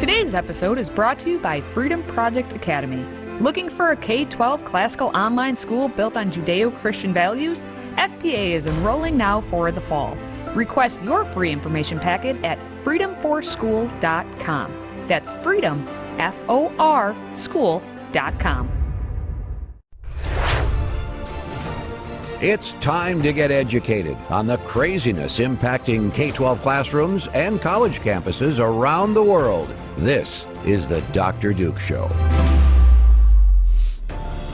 Today's episode is brought to you by FreedomProject Academy. Looking for a K-12 classical online school built on Judeo-Christian values? FPA is enrolling now for the fall. Request your free information packet at freedomforschool.com. That's freedom, F-O-R, school.com. It's time to get educated on the craziness impacting K-12 classrooms and college campuses around the world. This is the Dr. Duke Show.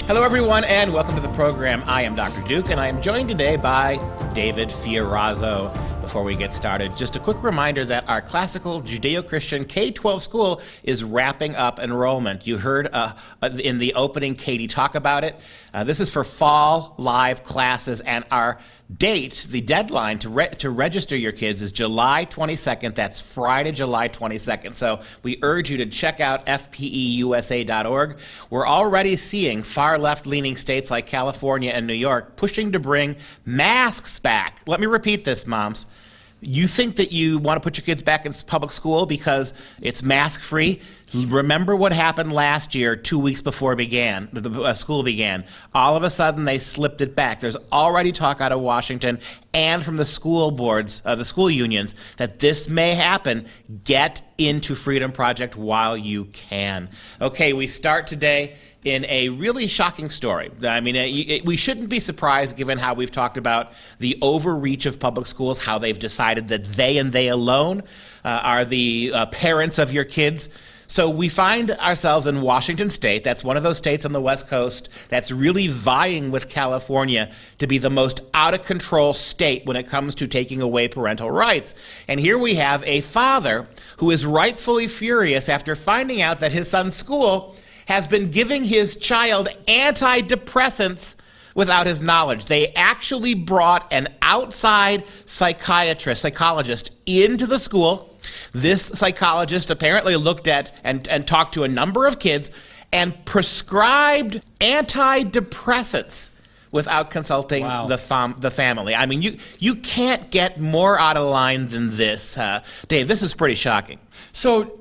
Hello, everyone, and welcome to the program. I am Dr. Duke, and I am joined today by David Fiorazo. Before we get started, just a quick reminder that our classical Judeo-Christian K-12 school is wrapping up enrollment. You heard in the opening Katie talk about it. This is for fall live classes, and our date, the deadline to register your kids is July 22nd. That's Friday, July 22nd. So we urge you to check out fpeusa.org. We're already seeing far left-leaning states like California and New York pushing to bring masks back. Let me repeat this, moms. You think that you want to put your kids back in public school because it's mask-free? Remember what happened last year, 2 weeks before school began. All of a sudden, they slipped it back. There's already talk out of Washington and from the school boards, the school unions, that this may happen. Get into Freedom Project while you can. Okay, we start today in a really shocking story. I mean, we shouldn't be surprised given how we've talked about the overreach of public schools, how they've decided that they and they alone are the parents of your kids. So we find ourselves in Washington State. That's one of those states on the West Coast that's really vying with California to be the most out-of-control state when it comes to taking away parental rights. And here we have a father who is rightfully furious after finding out that his son's school has been giving his child anti-depressants without his knowledge. They actually brought an outside psychologist into the school. This psychologist apparently looked at and talked to a number of kids and prescribed antidepressants without consulting the family. I mean, you can't get more out of line than this. Dave, this is pretty shocking. So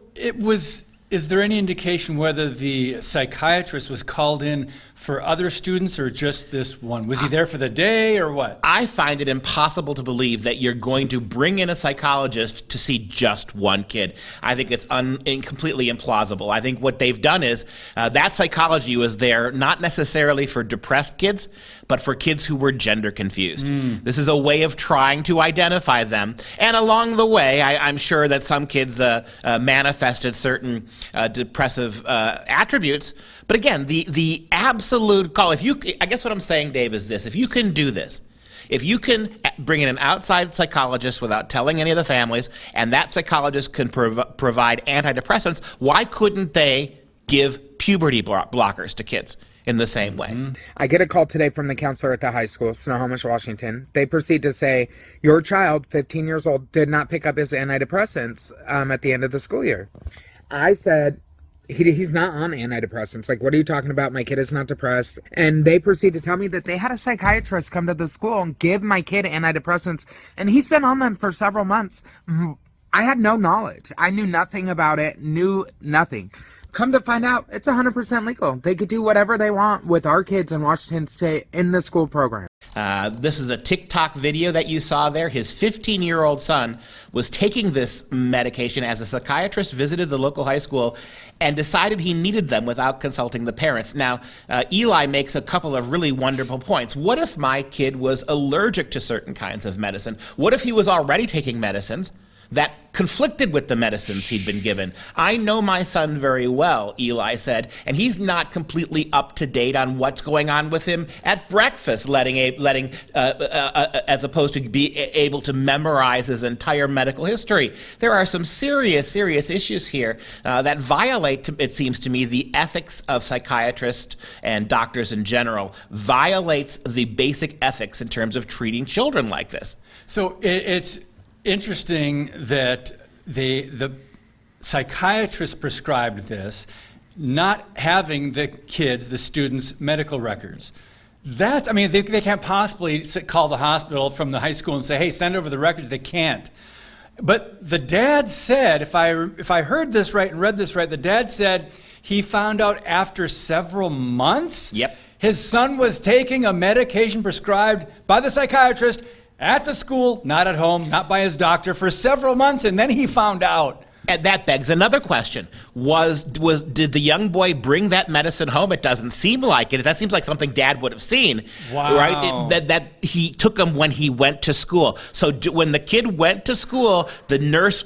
is there any indication whether the psychiatrist was called in for other students or just this one? Was he there for the day or what? I find it impossible to believe that you're going to bring in a psychologist to see just one kid. I think it's completely implausible. I think what they've done is that psychology was there not necessarily for depressed kids, but for kids who were gender confused. This is a way of trying to identify them. And along the way, I'm sure that some kids manifested certain depressive attributes. But again, the absolute call, I guess what I'm saying, Dave, is this. If you can do this, if you can bring in an outside psychologist without telling any of the families, and that psychologist can provide antidepressants, why couldn't they give puberty blockers to kids in the same way? I get a call today from the counselor at the high school, Snohomish, Washington. They proceed to say, your child, 15 years old, did not pick up his antidepressants at the end of the school year. I said, he's not on antidepressants. Like, what are you talking about? My kid is not depressed. And they proceed to tell me that they had a psychiatrist come to the school and give my kid antidepressants, and he's been on them for several months. I had no knowledge. I knew nothing about it, knew nothing. Come to find out, it's 100% legal. They could do whatever they want with our kids in Washington State in the school program. This is a TikTok video that you saw there. His 15-year-old son was taking this medication as a psychiatrist visited the local high school and decided he needed them without consulting the parents. Now, Eli makes a couple of really wonderful points. What if my kid was allergic to certain kinds of medicine? What if he was already taking medicines that conflicted with the medicines he'd been given? I know my son very well, Eli said, and he's not completely up to date on what's going on with him at breakfast, as opposed to be able to memorize his entire medical history. There are some serious issues here that violate, it seems to me, the ethics of psychiatrists and doctors in general, violates the basic ethics in terms of treating children like this. So it's interesting that the psychiatrist prescribed this, not having the kids, the students' medical records. That's, I mean, they can't possibly call the hospital from the high school and say, hey, send over the records. They can't. But the dad said, if I heard this right and read this right, the dad said he found out after several months his son was taking a medication prescribed by the psychiatrist at the school, not at home, not by his doctor, for several months, and then he found out. And that begs another question. Did the young boy bring that medicine home? It doesn't seem like it. That seems like something Dad would have seen. Wow. Right? That he took him when he went to school. So when the kid went to school, the nurse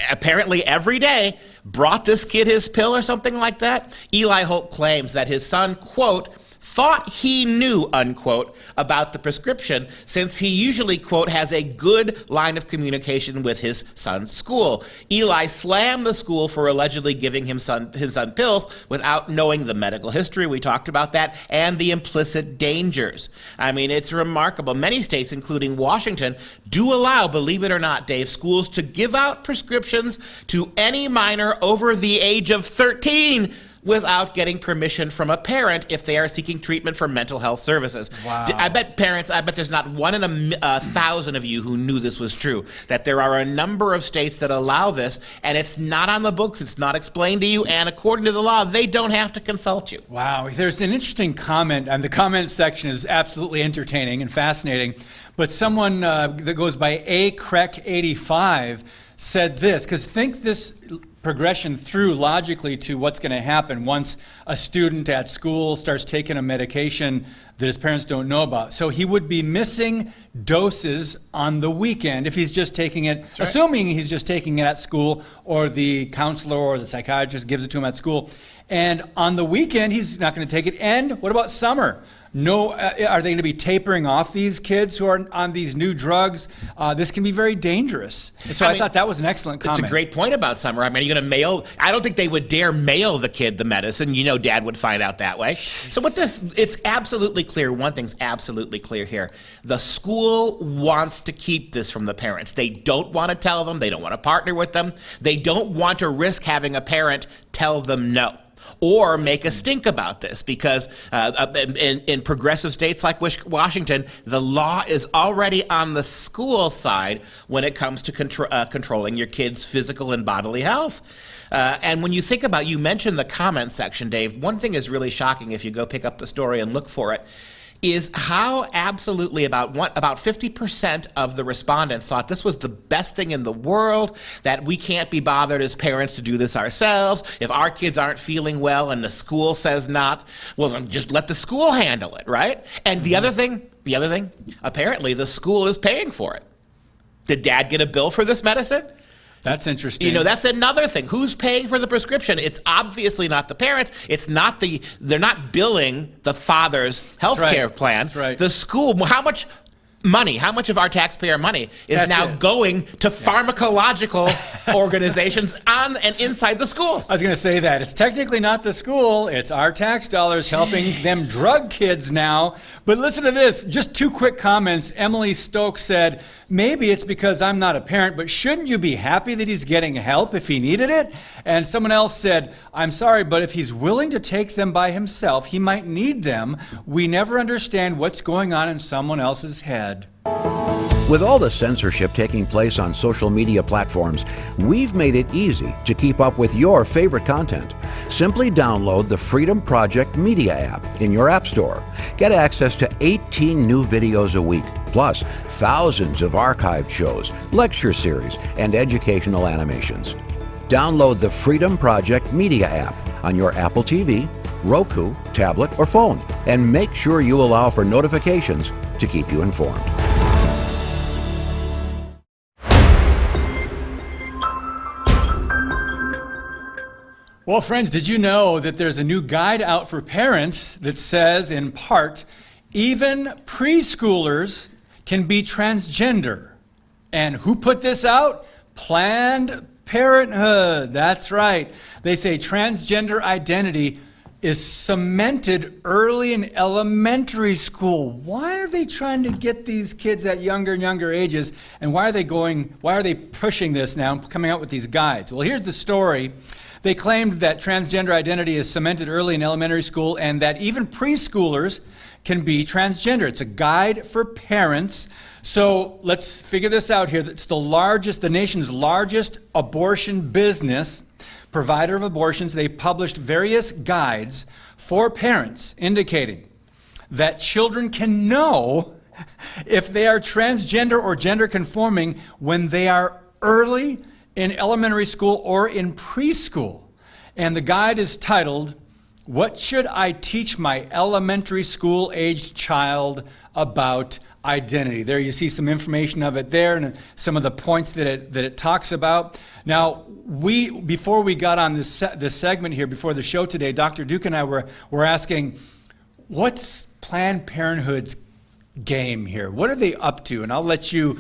apparently every day brought this kid his pill or something like that. Eli Holt claims that his son, quote, thought he knew, unquote, about the prescription, since he usually, quote, has a good line of communication with his son's school. Eli slammed the school for allegedly giving his son pills without knowing the medical history, we talked about that, and the implicit dangers. I mean, it's remarkable. Many states, including Washington, do allow, believe it or not, Dave, schools to give out prescriptions to any minor over the age of 13 without getting permission from a parent if they are seeking treatment for mental health services. Wow. I bet there's not one in a thousand of you who knew this was true, that there are a number of states that allow this, and it's not on the books, it's not explained to you, and according to the law, they don't have to consult you. Wow, there's an interesting comment, and the comment section is absolutely entertaining and fascinating, but someone that goes by ACREC85 said this, because think this progression through logically to what's going to happen once a student at school starts taking a medication that his parents don't know about. So he would be missing doses on the weekend if he's just taking it, assuming he's just taking it at school, or the counselor or the psychiatrist gives it to him at school. And on the weekend, he's not going to take it. And what about summer? No, are they going to be tapering off these kids who are on these new drugs? This can be very dangerous. So I thought that was an excellent comment. It's a great point about summer. I mean, are you going to mail? I don't think they would dare mail the kid the medicine. You know, Dad would find out that way. So with this, it's absolutely clear. One thing's absolutely clear here. The school wants to keep this from the parents. They don't want to tell them. They don't want to partner with them. They don't want to risk having a parent tell them no, or make a stink about this, because in progressive states like Washington, the law is already on the school side when it comes to controlling your kids' physical and bodily health. And when you think about, you mentioned the comment section, Dave, one thing is really shocking if you go pick up the story and look for it, is how absolutely about 50% of the respondents thought this was the best thing in the world, that we can't be bothered as parents to do this ourselves. If our kids aren't feeling well and the school says not, well, then just let the school handle it, right? And the other thing, apparently the school is paying for it. Did Dad get a bill for this medicine? That's interesting. You know, that's another thing. Who's paying for the prescription? It's obviously not the parents. They're not billing the father's health care plan. That's right. The school, how much of our taxpayer money is going to pharmacological organizations on and inside the schools? I was going to say that. It's technically not the school. It's our tax dollars helping them drug kids now. But listen to this. Just two quick comments. Emily Stokes said, maybe it's because I'm not a parent, but shouldn't you be happy that he's getting help if he needed it? And someone else said, I'm sorry, but if he's willing to take them by himself, he might need them. We never understand what's going on in someone else's head. With all the censorship taking place on social media platforms, we've made it easy to keep up with your favorite content. Simply download the Freedom Project Media app in your app store. Get access to 18 new videos a week, plus thousands of archived shows, lecture series, and educational animations. Download the Freedom Project Media app on your Apple TV, Roku, tablet, or phone, and make sure you allow for notifications to keep you informed. Well, friends, did you know that there's a new guide out for parents that says, in part, even preschoolers can be transgender? And who put this out? Planned Parenthood. That's right. They say transgender identity is cemented early in elementary school. Why are they trying to get these kids at younger and younger ages? And why are they pushing this now, coming out with these guides? Well, here's the story. They claimed that transgender identity is cemented early in elementary school and that even preschoolers can be transgender. It's a guide for parents. So let's figure this out here. It's the nation's largest abortion business, provider of abortions. They published various guides for parents indicating that children can know if they are transgender or gender conforming when they are early in elementary school or in preschool. And the guide is titled, "What Should I Teach My Elementary School Aged Child About Identity?" There you see some information of it there and some of the points that it talks about. Now, before we got on this segment here, before the show today, Dr. Duke and I were asking, what's Planned Parenthood's game here? What are they up to? And I'll let you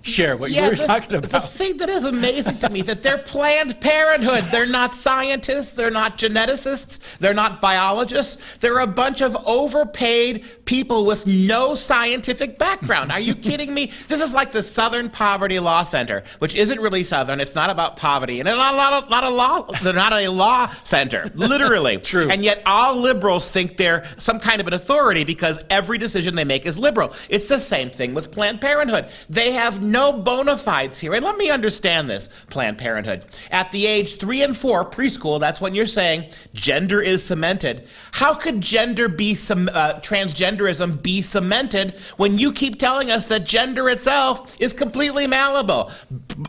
share what you were talking about. The thing that is amazing to me, that they're Planned Parenthood. They're not scientists. They're not geneticists. They're not biologists. They're a bunch of overpaid people with no scientific background. Are you kidding me? This is like the Southern Poverty Law Center, which isn't really Southern. It's not about poverty. And they're not a law center, literally. True. And yet all liberals think they're some kind of an authority because every decision they make is liberal. It's the same thing with Planned Parenthood. They have no bona fides here. And let me understand this, Planned Parenthood. At the age 3 and 4, preschool, that's when you're saying gender is cemented. How could transgenderism be cemented when you keep telling us that gender itself is completely malleable?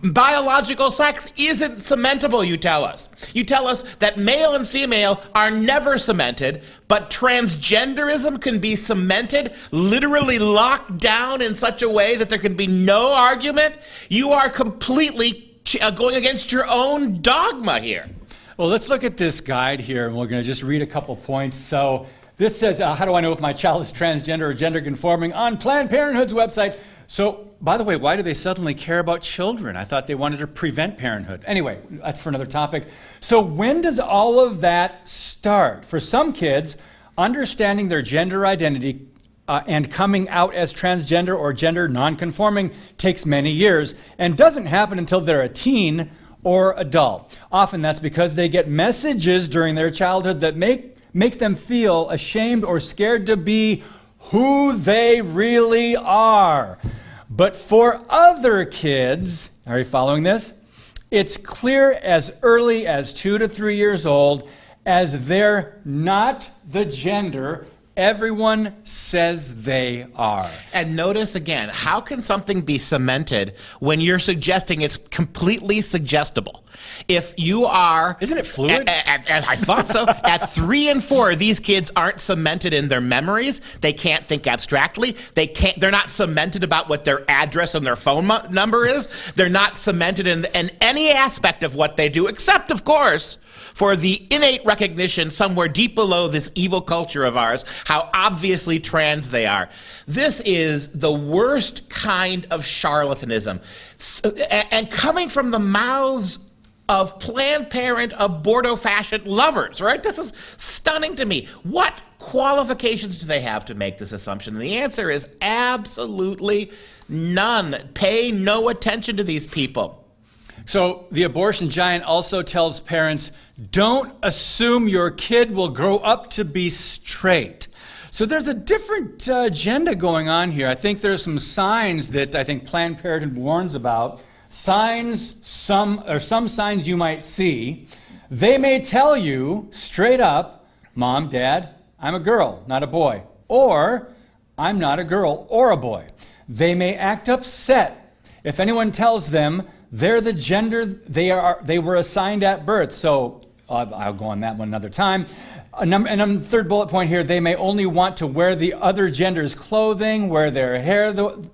Biological sex isn't cementable, you tell us. You tell us that male and female are never cemented, but transgenderism can be cemented, literally locked down in such a way that there can be no argument. You are completely going against your own dogma here. Well, let's look at this guide here, and we're going to just read a couple points. So this says, how do I know if my child is transgender or gender conforming on Planned Parenthood's website? So, by the way, why do they suddenly care about children? I thought they wanted to prevent parenthood. Anyway, that's for another topic. So when does all of that start? For some kids, understanding their gender identity and coming out as transgender or gender nonconforming takes many years and doesn't happen until they're a teen or adult. Often that's because they get messages during their childhood that make them feel ashamed or scared to be who they really are. But for other kids, are you following this? It's clear as early as 2 to 3 years old, as they're not the gender everyone says they are. And notice again, how can something be cemented when you're suggesting it's completely suggestible? If you are... Isn't it fluid? I thought so. At 3 and 4, these kids aren't cemented in their memories. They can't think abstractly. They're not cemented about what their address and their phone number is. They're not cemented in any aspect of what they do, except, of course, for the innate recognition somewhere deep below this evil culture of ours, how obviously trans they are. This is the worst kind of charlatanism. And coming from the mouths of Planned Parent aborto-fascist lovers, right? This is stunning to me. What qualifications do they have to make this assumption? And the answer is absolutely none. Pay no attention to these people. So the abortion giant also tells parents, don't assume your kid will grow up to be straight. So there's a different agenda going on here. I think there's some signs that I think Planned Parenthood warns about. Some signs you might see. They may tell you straight up, Mom, Dad, I'm a girl, not a boy. Or, I'm not a girl or a boy. They may act upset if anyone tells them they're the gender they were assigned at birth. So I'll go on that one another time. And on the third bullet point here, they may only want to wear the other gender's clothing, wear their hair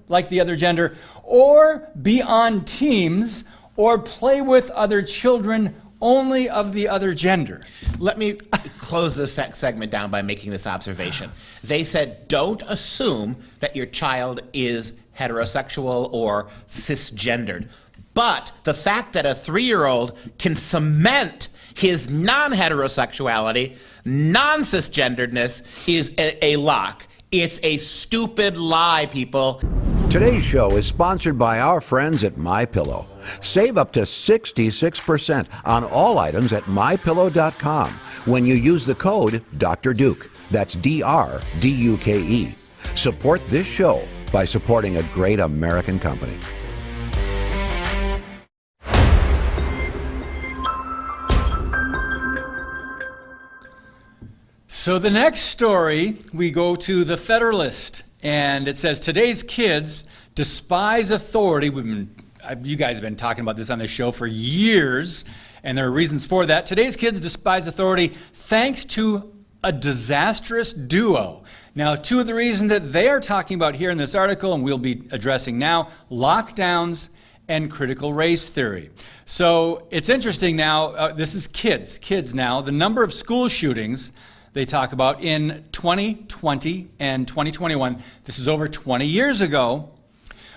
like the other gender, or be on teams, or play with other children only of the other gender. Let me close this segment down by making this observation. They said, don't assume that your child is heterosexual or cisgendered. But the fact that a 3-year-old can cement his non-heterosexuality, non-cisgenderedness is a lock. It's a stupid lie, people. Today's show is sponsored by our friends at MyPillow. Save up to 66% on all items at MyPillow.com when you use the code Dr. Duke. That's DRDUKE. Support this show by supporting a great American company. So the next story, we go to the Federalist, and it says, today's kids despise authority. You guys have been talking about this on the show for years, and there are reasons for that. Today's kids despise authority thanks to a disastrous duo. Now, two of the reasons that they are talking about here in this article, and we'll be addressing now, lockdowns and critical race theory. So it's interesting now, this is kids now, the number of school shootings they talk about in 2020 and 2021, this is over 20 years ago,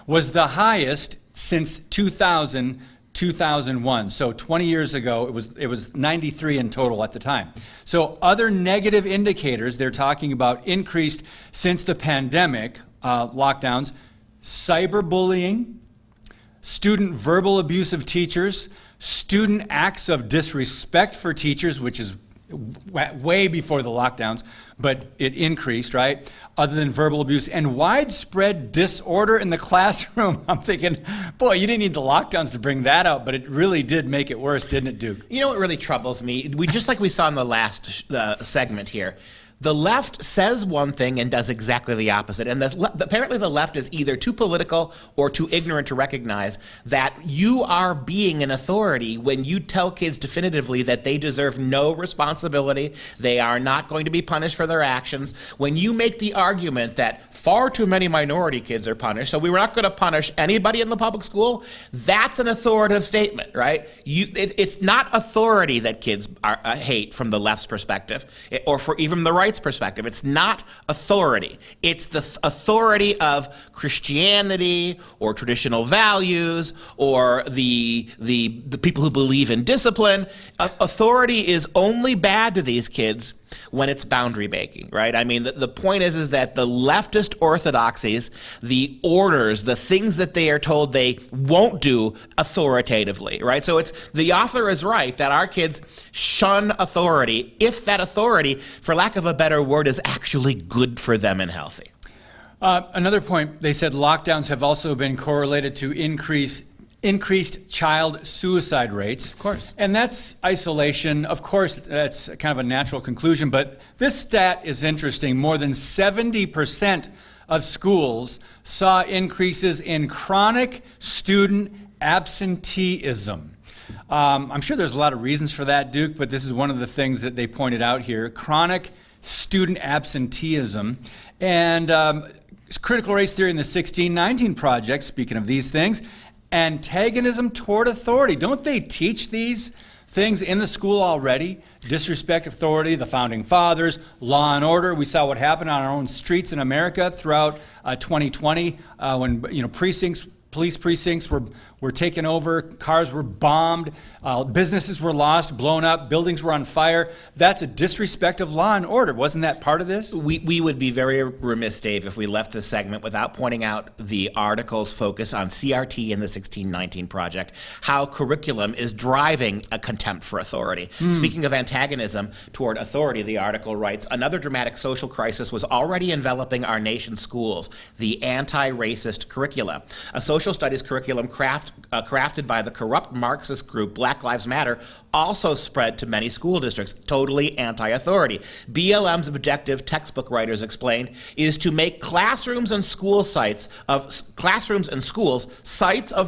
was the highest since 2001. So 20 years ago, it was 93 in total at the time. So other negative indicators they're talking about increased since the pandemic, lockdowns, cyberbullying, student verbal abuse of teachers, student acts of disrespect for teachers, which is way before the lockdowns, but it increased, right? Other than verbal abuse, and widespread disorder in the classroom. I'm thinking, boy, you didn't need the lockdowns to bring that out, but it really did make it worse, didn't it, Duke? You know what really troubles me? Just like we saw in the last segment here, the left says one thing and does exactly the opposite. And apparently the left is either too political or too ignorant to recognize that you are being an authority when you tell kids definitively that they deserve no responsibility, they are not going to be punished for their actions. When you make the argument that far too many minority kids are punished, so we were not going to punish anybody in the public school, that's an authoritative statement, right? It's not authority that kids hate from the left's perspective, or for even the right perspective. It's not authority. It's the authority of Christianity or traditional values or the people who believe in discipline. Authority is only bad to these kids when it's boundary breaking, right? I mean, the point is that the leftist orthodoxies, the orders, the things that they are told they won't do authoritatively, right? So the author is right that our kids shun authority if that authority, for lack of a better word, is actually good for them and healthy. Another point, they said lockdowns have also been correlated to increased child suicide rates. Of course. And that's isolation. Of course, that's kind of a natural conclusion, but this stat is interesting. More than 70% of schools saw increases in chronic student absenteeism. I'm sure there's a lot of reasons for that, Duke, but this is one of the things that they pointed out here. Chronic student absenteeism. And critical race theory in the 1619 Project, speaking of these things, antagonism toward authority. Don't they teach these things in the school already? Disrespect authority, the founding fathers, law and order. We saw what happened on our own streets in America throughout 2020 when police precincts were taken over, cars were bombed, businesses were lost, blown up, buildings were on fire. That's a disrespect of law and order. Wasn't that part of this? We would be very remiss, Dave, if we left this segment without pointing out the article's focus on CRT in the 1619 Project, how curriculum is driving a contempt for authority. Speaking of antagonism toward authority, the article writes, another dramatic social crisis was already enveloping our nation's schools, the anti-racist curricula. A social studies curriculum crafted by the corrupt Marxist group Black Lives Matter also spread to many school districts, totally anti-authority. BLM's objective, textbook writers explained, is to make classrooms and schools sites of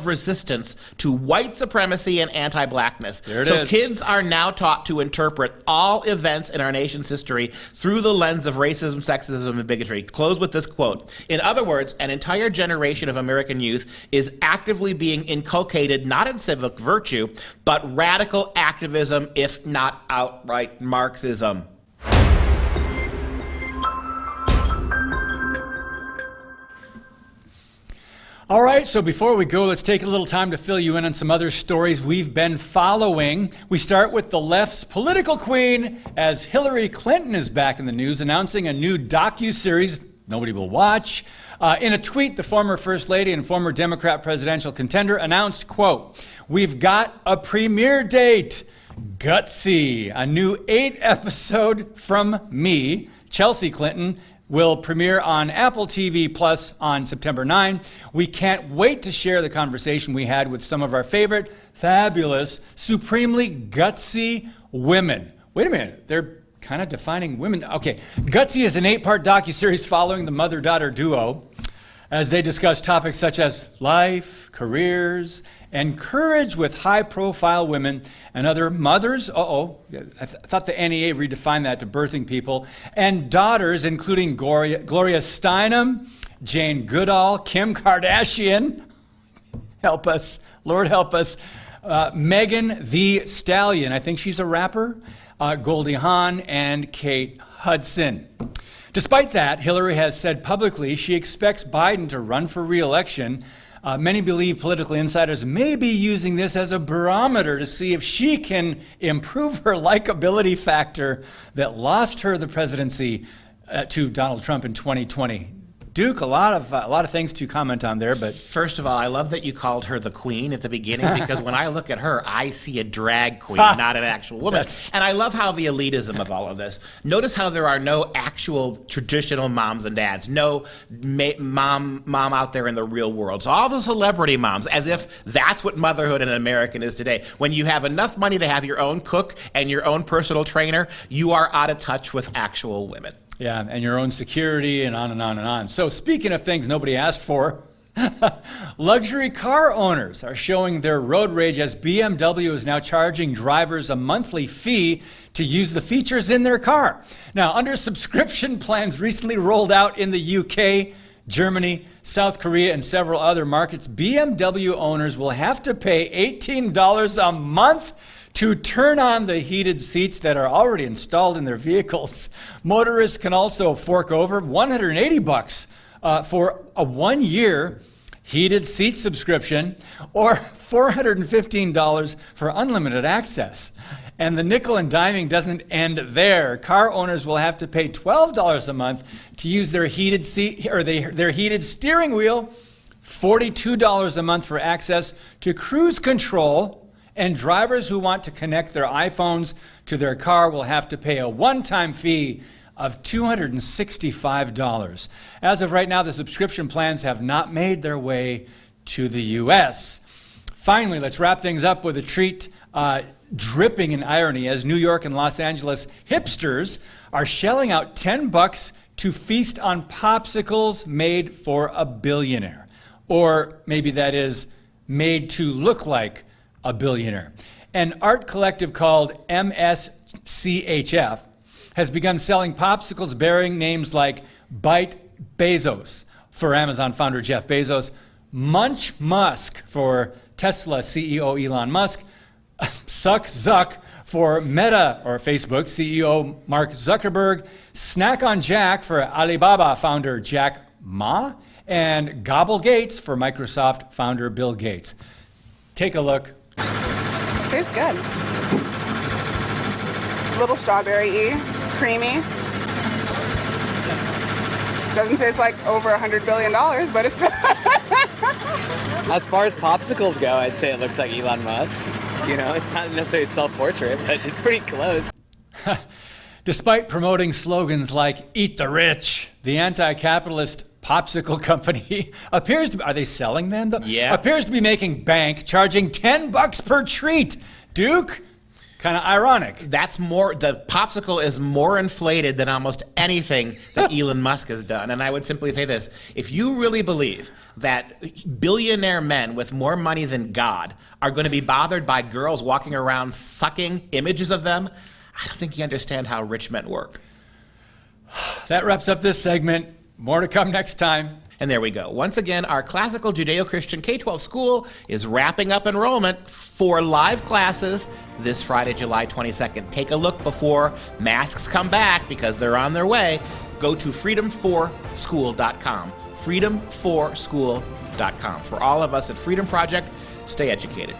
resistance to white supremacy and anti-blackness. So kids are now taught to interpret all events in our nation's history through the lens of racism, sexism, and bigotry. Close with this quote. In other words, an entire generation of American youth is actively being inculcated not in civic virtue, but radical activism, if not outright Marxism. All right, so before we go, let's take a little time to fill you in on some other stories we've been following. We start with the left's political queen, as Hillary Clinton is back in the news, announcing a new docu-series nobody will watch. In a tweet, the former First Lady and former Democrat presidential contender announced, quote, "We've got a premiere date. Gutsy." A new 8-episode from me, Chelsea Clinton, will premiere on Apple TV Plus on September 9. We can't wait to share the conversation we had with some of our favorite, fabulous, supremely gutsy women. Wait a minute, they're kind of defining women. Okay, Gutsy is an 8-part docuseries following the mother-daughter duo as they discuss topics such as life, careers, and courage with high-profile women and other mothers. I thought the NEA redefined that to birthing people, and daughters, including Gloria Steinem, Jane Goodall, Kim Kardashian, help us, Lord help us, Megan Thee Stallion, I think she's a rapper, Goldie Hawn, and Kate Hudson. Despite that, Hillary has said publicly she expects Biden to run for re-election. Many believe political insiders may be using this as a barometer to see if she can improve her likability factor that lost her the presidency to Donald Trump in 2020. Duke, a lot of things to comment on there, but first of all, I love that you called her the queen at the beginning, because when I look at her, I see a drag queen, not an actual woman. And I love how the elitism of all of this. Notice how there are no actual traditional moms and dads, no mom out there in the real world. So all the celebrity moms, as if that's what motherhood in American is today. When you have enough money to have your own cook and your own personal trainer, you are out of touch with actual women. Yeah, and your own security and on and on and on. So speaking of things nobody asked for, luxury car owners are showing their road rage as BMW is now charging drivers a monthly fee to use the features in their car. Now, under subscription plans recently rolled out in the UK, Germany, South Korea, and several other markets, BMW owners will have to pay $18 a month to turn on the heated seats that are already installed in their vehicles. Motorists can also fork over $180 for a 1-year heated seat subscription, or $415 for unlimited access. And the nickel and diming doesn't end there. Car owners will have to pay $12 a month to use their heated seat or their heated steering wheel, $42 a month for access to cruise control. And drivers who want to connect their iPhones to their car will have to pay a one-time fee of $265. As of right now, the subscription plans have not made their way to the U.S. Finally, let's wrap things up with a treat dripping in irony as New York and Los Angeles hipsters are shelling out $10 to feast on popsicles made for a billionaire. Or maybe that is made to look like a billionaire. An art collective called MSCHF has begun selling popsicles bearing names like Bite Bezos for Amazon founder Jeff Bezos, Munch Musk for Tesla CEO Elon Musk, Suck Zuck for Meta or Facebook CEO Mark Zuckerberg, Snack on Jack for Alibaba founder Jack Ma, and Gobble Gates for Microsoft founder Bill Gates. Take a look. Tastes good. A little strawberry-y, creamy. Doesn't taste like over $100 billion, but it's good. As far as popsicles go, I'd say it looks like Elon Musk. You know, it's not necessarily self-portrait, but it's pretty close. Despite promoting slogans like "Eat the Rich," the anti-capitalist popsicle company appears to be, are they selling them though? Yeah. Appears to be making bank, charging $10 per treat. Duke, kind of ironic. That's more, the popsicle is more inflated than almost anything that Elon Musk has done. And I would simply say this, if you really believe that billionaire men with more money than God are going to be bothered by girls walking around sucking images of them, I don't think you understand how rich men work. That wraps up this segment. More to come next time. And there we go. Once again, our classical Judeo-Christian K-12 school is wrapping up enrollment for live classes this Friday, July 22nd. Take a look before masks come back, because they're on their way. go to freedom4school.com. freedom4school.com. For all of us at Freedom Project, stay educated.